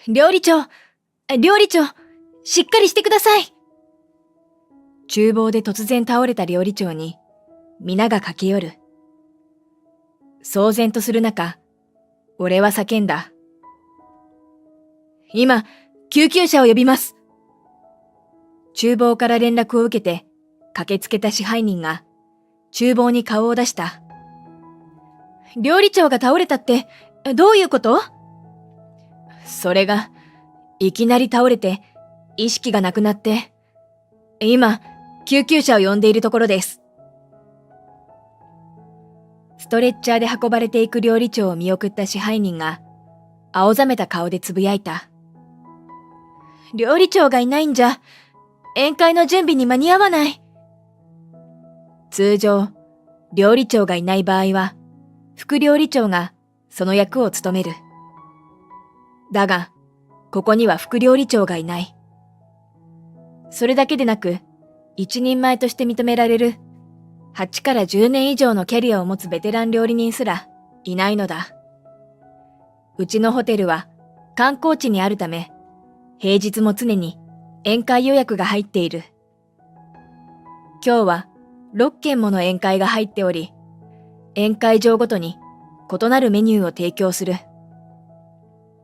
料理長、料理長、しっかりしてください。厨房で突然倒れた料理長に、皆が駆け寄る。騒然とする中、俺は叫んだ。今、救急車を呼びます。厨房から連絡を受けて、駆けつけた支配人が、厨房に顔を出した。料理長が倒れたって、どういうこと？それが、いきなり倒れて、意識がなくなって、今、救急車を呼んでいるところです。ストレッチャーで運ばれていく料理長を見送った支配人が、青ざめた顔でつぶやいた。料理長がいないんじゃ、宴会の準備に間に合わない。通常、料理長がいない場合は、副料理長がその役を務める。だが、ここには副料理長がいない。それだけでなく、一人前として認められる8から10年以上のキャリアを持つベテラン料理人すらいないのだ。うちのホテルは観光地にあるため、平日も常に宴会予約が入っている。今日は6件もの宴会が入っており、宴会場ごとに異なるメニューを提供する。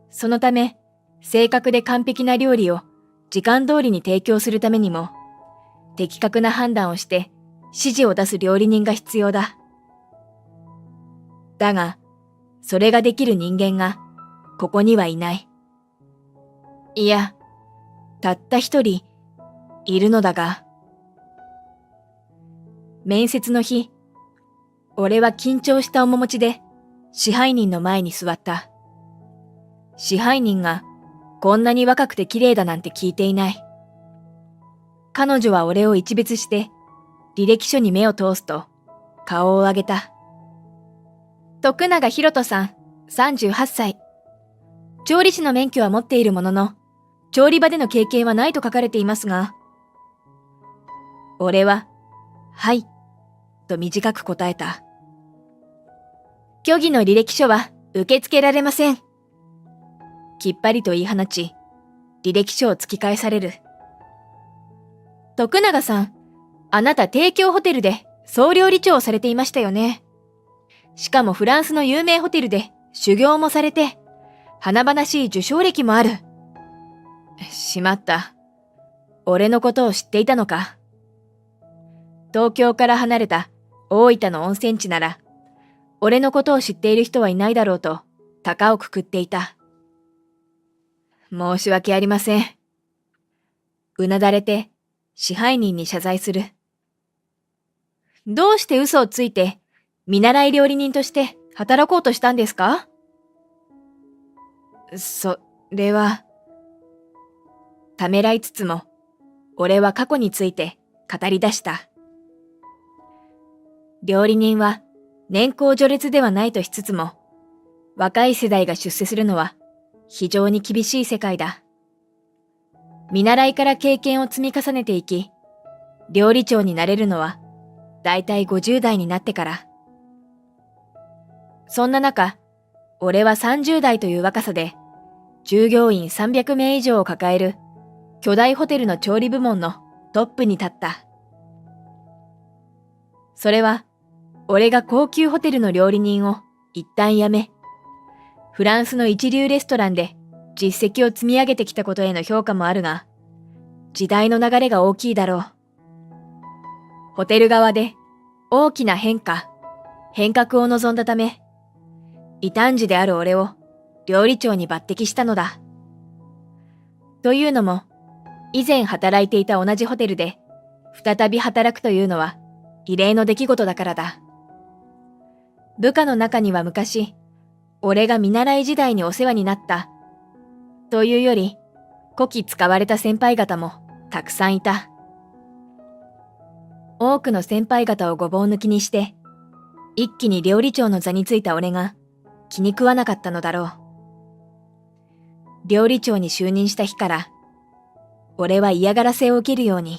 そのため、正確で完璧な料理を時間通りに提供するためにも、的確な判断をして指示を出す料理人が必要だ。だが、それができる人間がここにはいない。いや、たった一人いるのだが。面接の日、俺は緊張した面持ちで支配人の前に座った。支配人がこんなに若くて綺麗だなんて聞いていない。彼女は俺を一別して履歴書に目を通すと顔を上げた。徳永博人さん、38歳。調理師の免許は持っているものの、調理場での経験はないと書かれていますが、俺は、はい、と短く答えた。虚偽の履歴書は受け付けられません。きっぱりと言い放ち、履歴書を突き返される。徳永さん、あなた帝京ホテルで総料理長をされていましたよね。しかもフランスの有名ホテルで修行もされて、華々しい受賞歴もある。しまった。俺のことを知っていたのか。東京から離れた大分の温泉地なら、俺のことを知っている人はいないだろうと、高をくくっていた。申し訳ありません。うなだれて、支配人に謝罪する。どうして嘘をついて、見習い料理人として働こうとしたんですか？それは、ためらいつつも、俺は過去について語り出した。料理人は年功序列ではないとしつつも、若い世代が出世するのは非常に厳しい世界だ。見習いから経験を積み重ねていき、料理長になれるのはだいたい50代になってから。そんな中、俺は30代という若さで、従業員300名以上を抱える巨大ホテルの調理部門のトップに立った。それは、俺が高級ホテルの料理人を一旦辞め、フランスの一流レストランで実績を積み上げてきたことへの評価もあるが、時代の流れが大きいだろう。ホテル側で大きな変革を望んだため、異端児である俺を料理長に抜擢したのだ。というのも、以前働いていた同じホテルで再び働くというのは異例の出来事だからだ。部下の中には昔、俺が見習い時代にお世話になったというより、こき使われた先輩方もたくさんいた。多くの先輩方をごぼう抜きにして、一気に料理長の座についた俺が気に食わなかったのだろう。料理長に就任した日から、俺は嫌がらせを受けるように、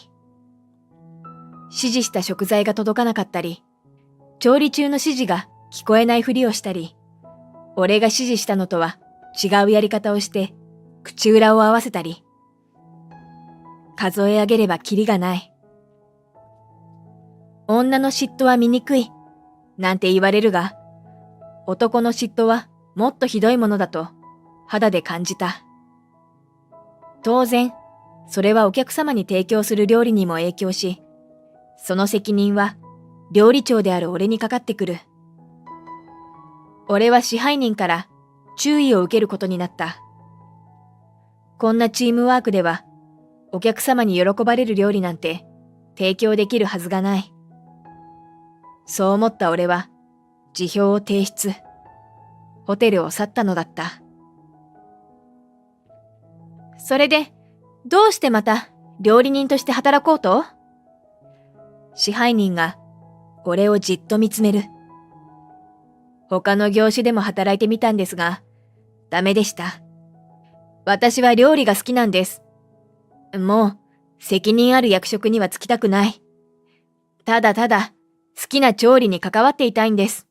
指示した食材が届かなかったり、調理中の指示が聞こえないふりをしたり、俺が指示したのとは違うやり方をして口裏を合わせたり、数え上げればキリがない。女の嫉妬は醜い、なんて言われるが、男の嫉妬はもっとひどいものだと肌で感じた。当然、それはお客様に提供する料理にも影響し、その責任は料理長である俺にかかってくる。俺は支配人から注意を受けることになった。こんなチームワークでは、お客様に喜ばれる料理なんて提供できるはずがない。そう思った俺は、辞表を提出。ホテルを去ったのだった。それで、どうしてまた料理人として働こうと？支配人が俺をじっと見つめる。他の業種でも働いてみたんですが、ダメでした。私は料理が好きなんです。もう、責任ある役職には就きたくない。ただただ、好きな調理に関わっていたいんです。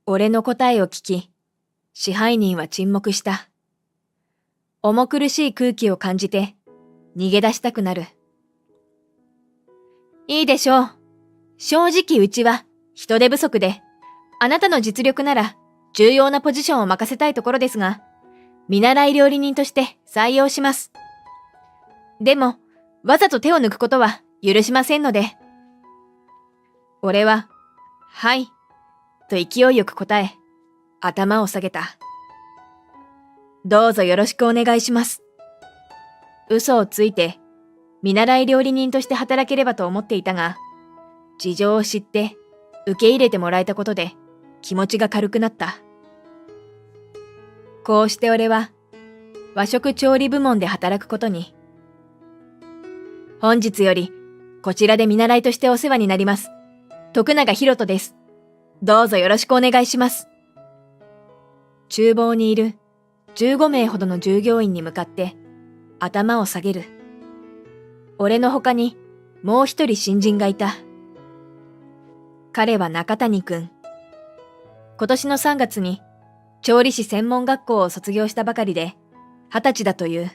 俺の答えを聞き、支配人は沈黙した。重苦しい空気を感じて、逃げ出したくなる。いいでしょう。正直うちは人手不足で、あなたの実力なら重要なポジションを任せたいところですが、見習い料理人として採用します。でも、わざと手を抜くことは許しませんので。俺は、はい、と勢いよく答え、頭を下げた。どうぞよろしくお願いします。嘘をついて、見習い料理人として働ければと思っていたが、事情を知って受け入れてもらえたことで気持ちが軽くなった。こうして俺は和食調理部門で働くことに。本日よりこちらで見習いとしてお世話になります。徳永博人です。どうぞよろしくお願いします。厨房にいる15名ほどの従業員に向かって頭を下げる。俺の他にもう一人新人がいた。彼は中谷くん。今年の3月に調理師専門学校を卒業したばかりで20歳だという。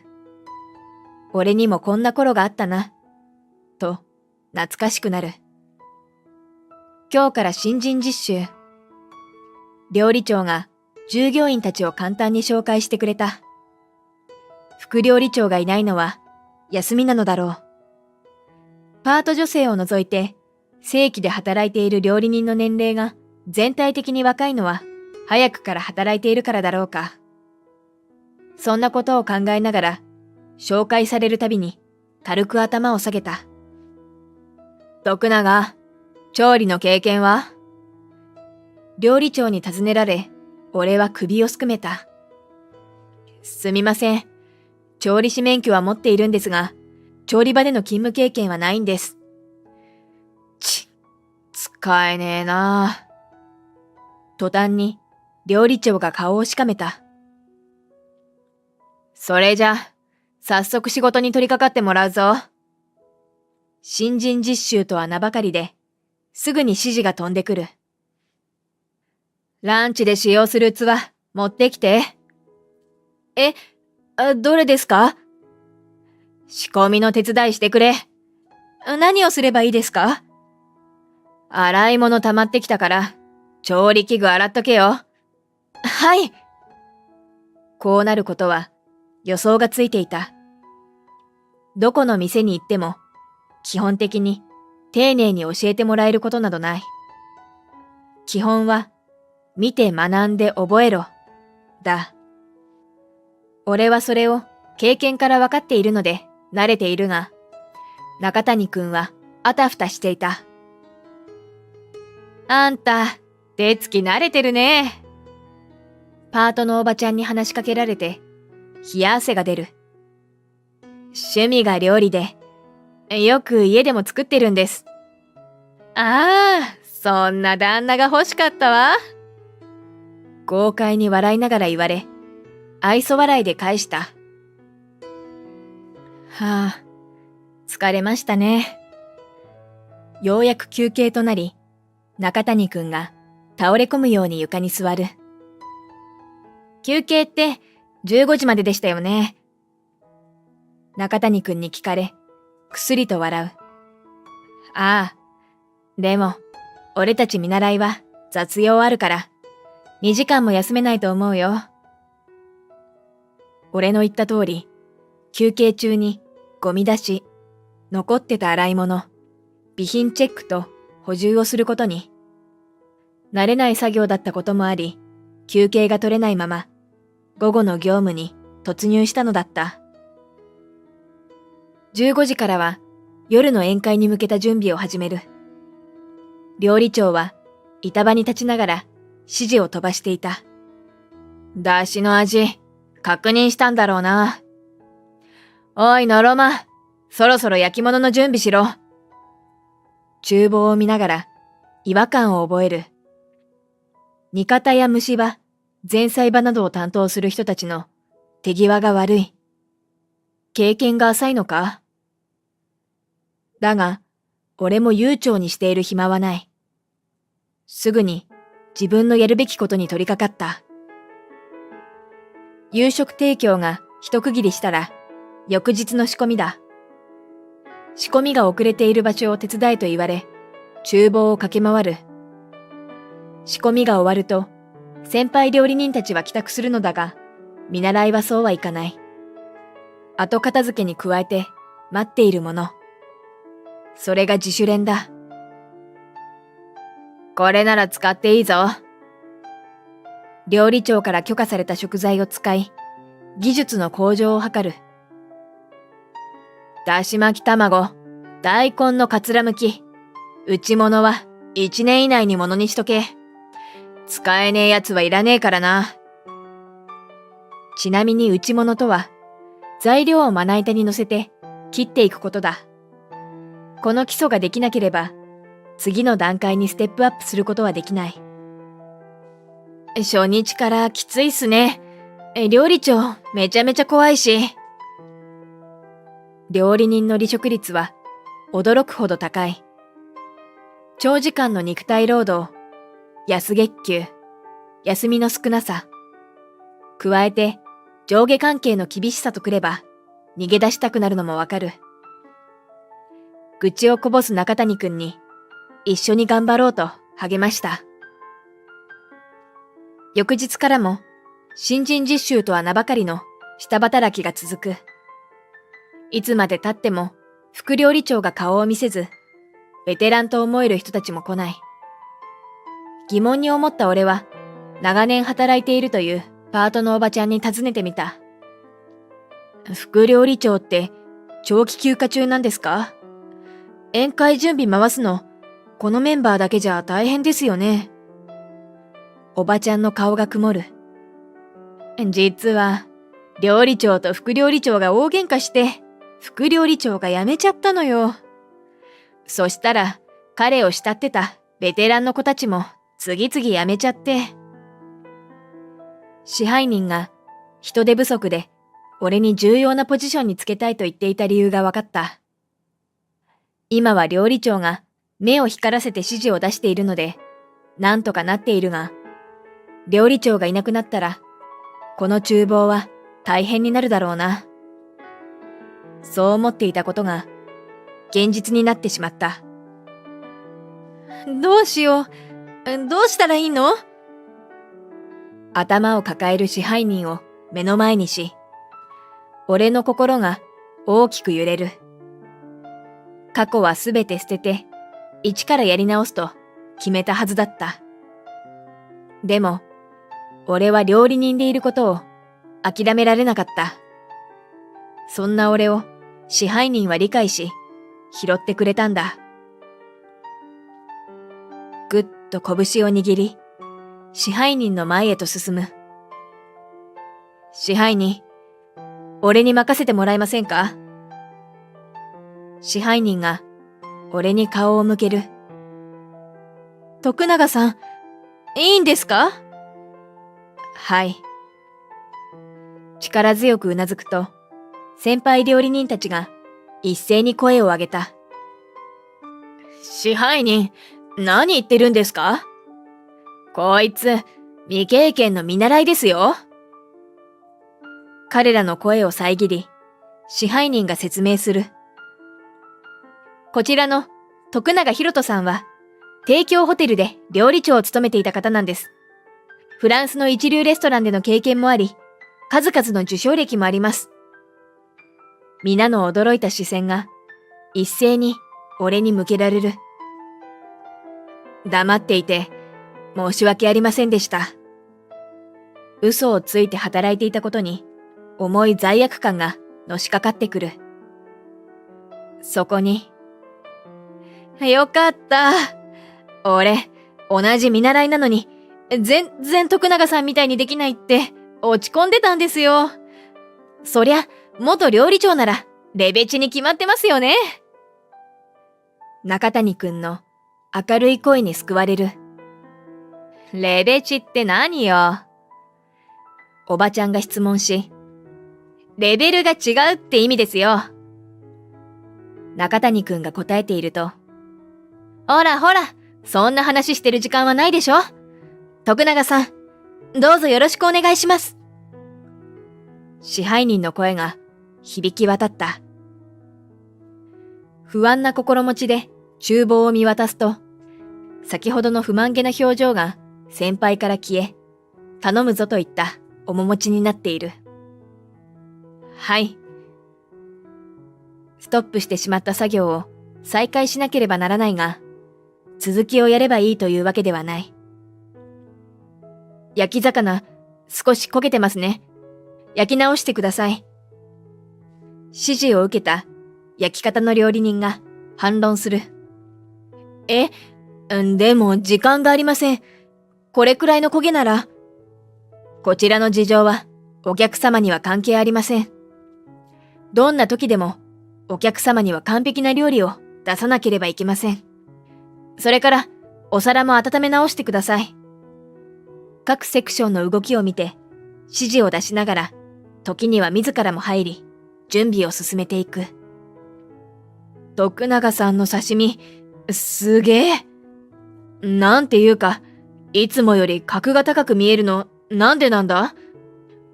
俺にもこんな頃があったな、と懐かしくなる。今日から新人実習。料理長が従業員たちを簡単に紹介してくれた。副料理長がいないのは休みなのだろう。パート女性を除いて正規で働いている料理人の年齢が全体的に若いのは早くから働いているからだろうか。そんなことを考えながら紹介されるたびに軽く頭を下げた。徳永、調理の経験は？料理長に尋ねられ、俺は首をすくめた。すみません。調理師免許は持っているんですが、調理場での勤務経験はないんです。使えねえなあ。途端に料理長が顔をしかめた。それじゃ、早速仕事に取り掛かってもらうぞ。新人実習とは名ばかりで、すぐに指示が飛んでくる。ランチで使用する器、持ってきて。どれですか？仕込みの手伝いしてくれ。何をすればいいですか？洗い物溜まってきたから、調理器具洗っとけよ。はい。こうなることは予想がついていた。どこの店に行っても、基本的に丁寧に教えてもらえることなどない。基本は、見て学んで覚えろ、だ。俺はそれを経験から分かっているので慣れているが、中谷くんはあたふたしていた。あんた、手つき慣れてるね。パートのおばちゃんに話しかけられて、冷や汗が出る。趣味が料理で、よく家でも作ってるんです。ああ、そんな旦那が欲しかったわ。豪快に笑いながら言われ、愛想笑いで返した。はあ、疲れましたね。ようやく休憩となり、中谷くんが倒れ込むように床に座る。休憩って15時まででしたよね。中谷くんに聞かれ、くすりと笑う。ああ、でも、俺たち見習いは雑用あるから、2時間も休めないと思うよ。俺の言った通り、休憩中にゴミ出し、残ってた洗い物、備品チェックと補充をすることに。慣れない作業だったこともあり、休憩が取れないまま、午後の業務に突入したのだった。15時からは夜の宴会に向けた準備を始める。料理長は板場に立ちながら指示を飛ばしていた。出汁の味、確認したんだろうな。おい、のろま、そろそろ焼き物の準備しろ。厨房を見ながら違和感を覚える。煮方や蒸し場、前菜場などを担当する人たちの手際が悪い。経験が浅いのか？だが、俺も悠長にしている暇はない。すぐに自分のやるべきことに取り掛かった。夕食提供が一区切りしたら、翌日の仕込みだ。仕込みが遅れている場所を手伝えと言われ、厨房を駆け回る。仕込みが終わると、先輩料理人たちは帰宅するのだが、見習いはそうはいかない。後片付けに加えて待っているもの。それが自主練だ。これなら使っていいぞ。料理長から許可された食材を使い、技術の向上を図る。だし巻き卵、大根のかつらむき、内物は1年以内にものにしとけ。使えねえやつはいらねえからな。ちなみに内物とは、材料をまな板に乗せて切っていくことだ。この基礎ができなければ、次の段階にステップアップすることはできない。初日からきついっすね。料理長、めちゃめちゃ怖いし。料理人の離職率は驚くほど高い。長時間の肉体労働、安月給、休みの少なさ。加えて上下関係の厳しさとくれば逃げ出したくなるのもわかる。愚痴をこぼす中谷くんに一緒に頑張ろうと励ました。翌日からも新人実習とは名ばかりの下働きが続く。いつまで経っても副料理長が顔を見せず、ベテランと思える人たちも来ない。疑問に思った俺は、長年働いているというパートのおばちゃんに尋ねてみた。副料理長って長期休暇中なんですか？宴会準備回すの、このメンバーだけじゃ大変ですよね。おばちゃんの顔が曇る。実は、料理長と副料理長が大喧嘩して、副料理長が辞めちゃったのよ。そしたら、彼を慕ってたベテランの子たちも次々辞めちゃって。支配人が人手不足で俺に重要なポジションにつけたいと言っていた理由が分かった。今は料理長が目を光らせて指示を出しているので、なんとかなっているが、料理長がいなくなったら、この厨房は大変になるだろうな。そう思っていたことが現実になってしまった。どうしよう。どうしたらいいの？頭を抱える支配人を目の前にし、俺の心が大きく揺れる。過去はすべて捨てて、一からやり直すと決めたはずだった。でも、俺は料理人でいることを諦められなかった。そんな俺を支配人は理解し、拾ってくれたんだ。ぐっと拳を握り、支配人の前へと進む。支配人、俺に任せてもらえませんか？支配人が俺に顔を向ける。徳永さん、いいんですか？はい。力強くうなずくと、先輩料理人たちが一斉に声を上げた。支配人、何言ってるんですか？こいつ、未経験の見習いですよ。彼らの声を遮り、支配人が説明する。こちらの徳永博人さんは、帝京ホテルで料理長を務めていた方なんです。フランスの一流レストランでの経験もあり、数々の受賞歴もあります。皆の驚いた視線が一斉に俺に向けられる。黙っていて申し訳ありませんでした。嘘をついて働いていたことに重い罪悪感がのしかかってくる。そこに、よかった。俺、同じ見習いなのに、全然徳永さんみたいにできないって落ち込んでたんですよ。そりゃ、元料理長ならレベチに決まってますよね。中谷くんの明るい声に救われる。レベチって何よ。おばちゃんが質問し、レベルが違うって意味ですよ。中谷くんが答えていると、ほらほら、そんな話してる時間はないでしょ。徳永さん、どうぞよろしくお願いします。支配人の声が響き渡った。不安な心持ちで厨房を見渡すと、先ほどの不満げな表情が先輩から消え、頼むぞといった面持ちになっている。はい。ストップしてしまった作業を再開しなければならないが、続きをやればいいというわけではない。焼き魚、少し焦げてますね。焼き直してください。指示を受けた焼き方の料理人が反論する。でも時間がありません。これくらいの焦げなら。こちらの事情はお客様には関係ありません。どんな時でもお客様には完璧な料理を出さなければいけません。それからお皿も温め直してください。各セクションの動きを見て指示を出しながら時には自らも入り準備を進めていく。徳永さんの刺身、すげえ。なんていうか、いつもより格が高く見えるの、なんでなんだ？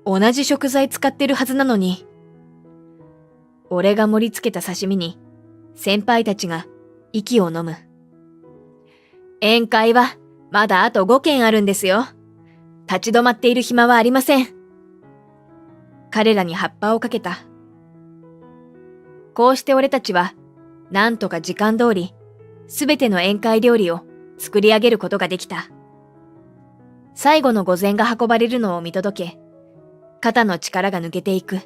同じ食材使ってるはずなのに。俺が盛り付けた刺身に、先輩たちが息を飲む。宴会はまだあと5件あるんですよ。立ち止まっている暇はありません。彼らに葉っぱをかけた。こうして俺たちは、なんとか時間通り、すべての宴会料理を作り上げることができた。最後の御膳が運ばれるのを見届け、肩の力が抜けていく。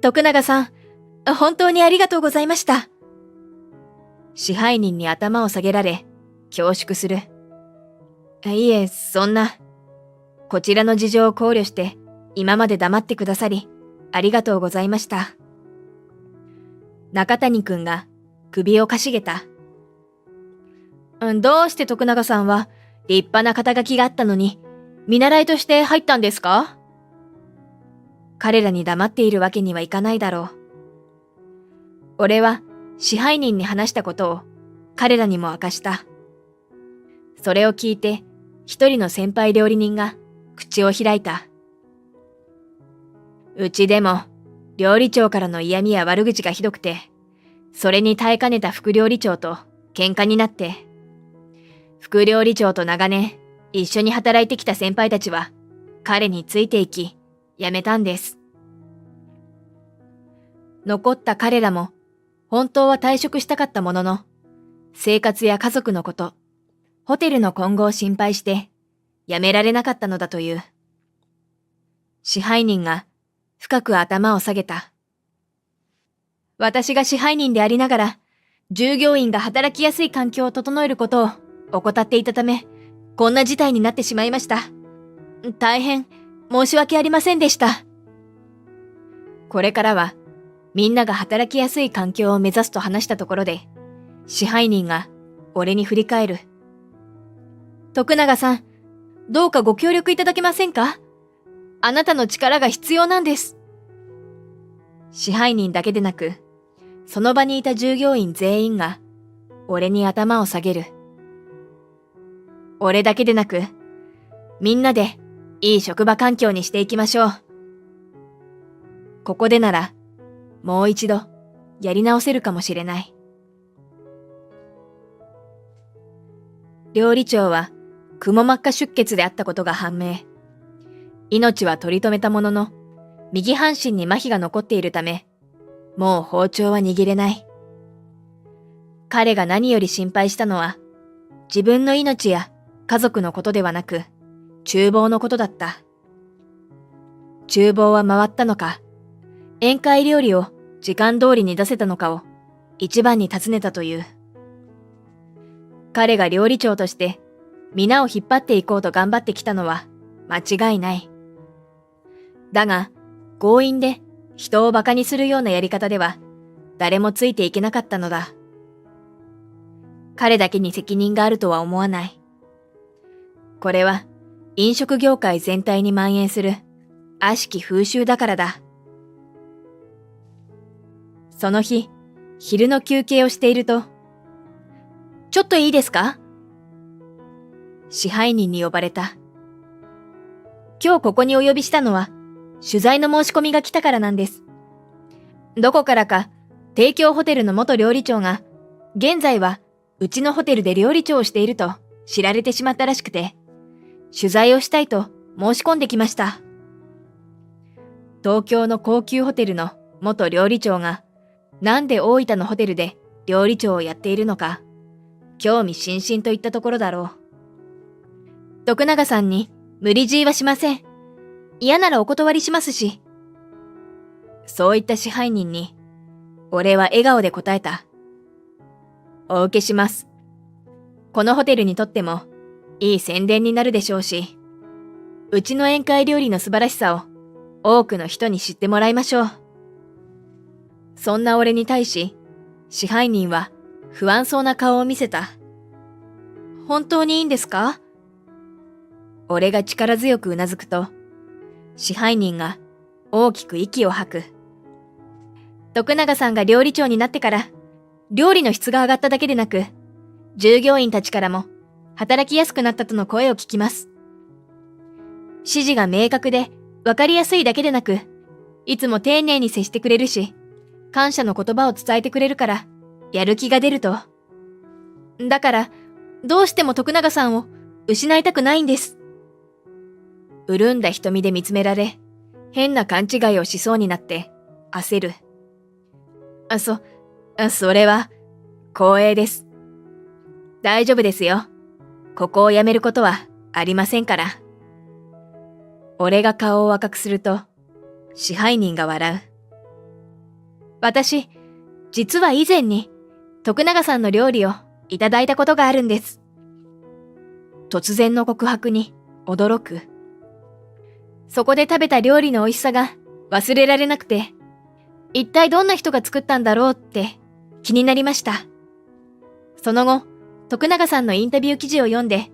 徳永さん、本当にありがとうございました。支配人に頭を下げられ、恐縮する。いえ、そんな。こちらの事情を考慮して、今まで黙ってくださり、ありがとうございました。中谷くんが首をかしげた。どうして徳永さんは立派な肩書きがあったのに、見習いとして入ったんですか？彼らに黙っているわけにはいかないだろう。俺は支配人に話したことを彼らにも明かした。それを聞いて一人の先輩料理人が口を開いた。うちでも料理長からの嫌味や悪口がひどくて、それに耐えかねた副料理長と喧嘩になって、副料理長と長年一緒に働いてきた先輩たちは彼についていき辞めたんです。残った彼らも本当は退職したかったものの、生活や家族のこと、ホテルの今後を心配して辞められなかったのだという。支配人が深く頭を下げた。私が支配人でありながら、従業員が働きやすい環境を整えることを怠っていたため、こんな事態になってしまいました。大変申し訳ありませんでした。これからは、みんなが働きやすい環境を目指すと話したところで、支配人が俺に振り返る。徳永さん、どうかご協力いただけませんか？あなたの力が必要なんです。支配人だけでなく、その場にいた従業員全員が俺に頭を下げる。俺だけでなく、みんなでいい職場環境にしていきましょう。ここでなら、もう一度、やり直せるかもしれない。料理長は、くも膜下出血であったことが判明。命は取り留めたものの、右半身に麻痺が残っているため、もう包丁は握れない。彼が何より心配したのは、自分の命や家族のことではなく、厨房のことだった。厨房は回ったのか、宴会料理を時間通りに出せたのかを一番に尋ねたという。彼が料理長として皆を引っ張っていこうと頑張ってきたのは間違いない。だが、強引で人を馬鹿にするようなやり方では誰もついていけなかったのだ。彼だけに責任があるとは思わない。これは飲食業界全体に蔓延する悪しき風習だからだ。その日、昼の休憩をしていると、ちょっといいですか？支配人に呼ばれた。今日ここにお呼びしたのは、取材の申し込みが来たからなんです。どこからか、帝京ホテルの元料理長が、現在はうちのホテルで料理長をしていると知られてしまったらしくて、取材をしたいと申し込んできました。東京の高級ホテルの元料理長が、なんで大分のホテルで料理長をやっているのか、興味津々といったところだろう。徳永さんに無理強いはしません。嫌ならお断りしますし。そう言った支配人に、俺は笑顔で答えた。お受けします。このホテルにとってもいい宣伝になるでしょうし、うちの宴会料理の素晴らしさを多くの人に知ってもらいましょう。そんな俺に対し、支配人は不安そうな顔を見せた。本当にいいんですか？俺が力強くうなずくと、支配人が大きく息を吐く。徳永さんが料理長になってから、料理の質が上がっただけでなく、従業員たちからも働きやすくなったとの声を聞きます。指示が明確で分かりやすいだけでなく、いつも丁寧に接してくれるし、感謝の言葉を伝えてくれるから、やる気が出ると。だから、どうしても徳永さんを失いたくないんです。潤んだ瞳で見つめられ、変な勘違いをしそうになって、焦る。それは、光栄です。大丈夫ですよ。ここを辞めることはありませんから。俺が顔を赤くすると、支配人が笑う。私、実は以前に、徳永さんの料理をいただいたことがあるんです。突然の告白に驚く。そこで食べた料理の美味しさが忘れられなくて、一体どんな人が作ったんだろうって気になりました。その後、徳永さんのインタビュー記事を読んで、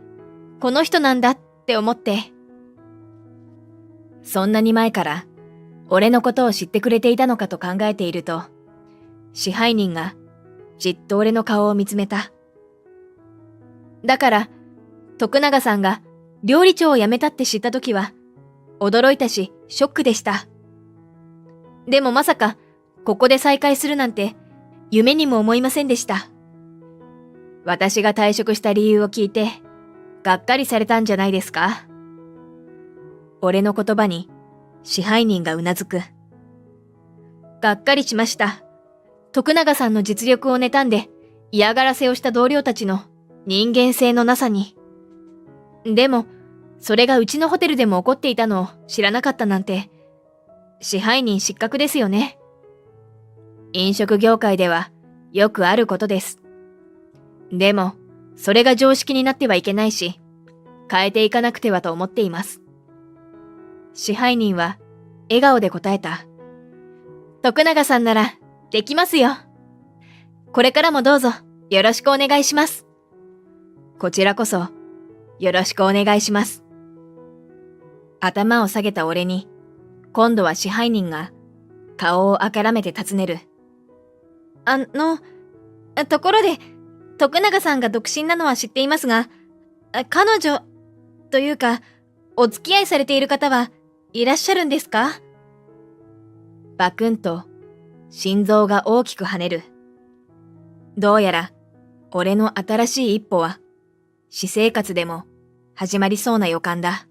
この人なんだって思って。そんなに前から俺のことを知ってくれていたのかと考えていると、支配人がじっと俺の顔を見つめた。だから、徳永さんが料理長を辞めたって知ったときは、驚いたし、ショックでした。でもまさか、ここで再会するなんて、夢にも思いませんでした。私が退職した理由を聞いて、がっかりされたんじゃないですか？俺の言葉に、支配人がうなずく。がっかりしました。徳永さんの実力を妬んで、嫌がらせをした同僚たちの人間性のなさに。でも、それがうちのホテルでも起こっていたのを知らなかったなんて、支配人失格ですよね。飲食業界ではよくあることです。でも、それが常識になってはいけないし、変えていかなくてはと思っています。支配人は笑顔で答えた。徳永さんならできますよ。これからもどうぞよろしくお願いします。こちらこそよろしくお願いします。頭を下げた俺に、今度は支配人が顔をあからめて尋ねる。ところで、徳永さんが独身なのは知っていますが、彼女、というか、お付き合いされている方はいらっしゃるんですか？バクンと心臓が大きく跳ねる。どうやら俺の新しい一歩は私生活でも始まりそうな予感だ。